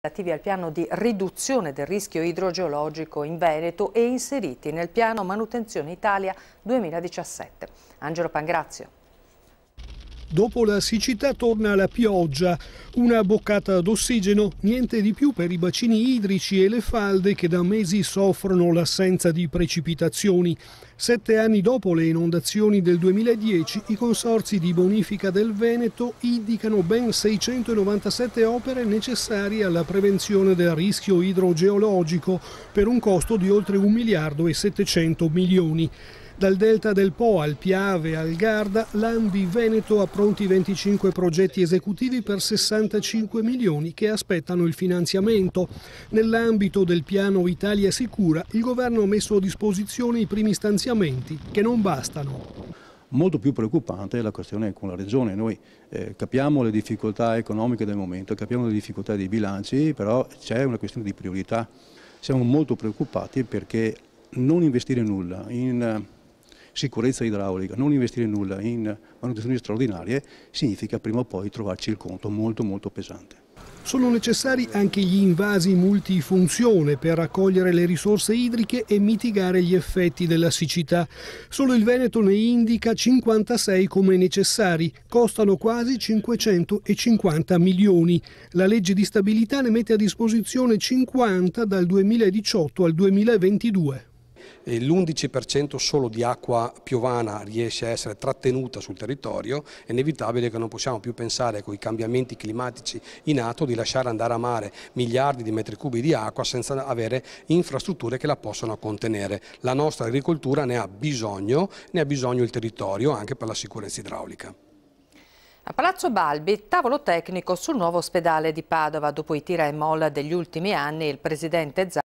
relativi al piano di riduzione del rischio idrogeologico in Veneto e inseriti nel piano Manutenzione Italia 2017. Angelo Pangrazio. Dopo la siccità torna la pioggia, una boccata d'ossigeno, niente di più per i bacini idrici e le falde che da mesi soffrono l'assenza di precipitazioni. 7 anni dopo le inondazioni del 2010, i consorzi di bonifica del Veneto indicano ben 697 opere necessarie alla prevenzione del rischio idrogeologico per un costo di oltre 1 miliardo e 700 milioni. Dal delta del Po al Piave al Garda, l'Ambi Veneto ha pronti 25 progetti esecutivi per 65 milioni che aspettano il finanziamento. Nell'ambito del piano Italia Sicura, il governo ha messo a disposizione i primi stanziamenti, che non bastano. Molto più preoccupante è la questione con la Regione. Noi capiamo le difficoltà economiche del momento, capiamo le difficoltà dei bilanci, però c'è una questione di priorità. Siamo molto preoccupati perché non investire nulla in sicurezza idraulica, non investire nulla in manutenzioni straordinarie significa prima o poi trovarci il conto molto pesante. Sono necessari anche gli invasi multifunzione per raccogliere le risorse idriche e mitigare gli effetti della siccità. Solo il Veneto ne indica 56 come necessari, costano quasi 550 milioni. La legge di stabilità ne mette a disposizione 50 dal 2018 al 2022. L'11% solo di acqua piovana riesce a essere trattenuta sul territorio, è inevitabile che non possiamo più pensare con i cambiamenti climatici in atto di lasciare andare a mare miliardi di metri cubi di acqua senza avere infrastrutture che la possano contenere. La nostra agricoltura ne ha bisogno il territorio anche per la sicurezza idraulica. A Palazzo Balbi, tavolo tecnico sul nuovo ospedale di Padova. Dopo i tira e molla degli ultimi anni, il presidente Zan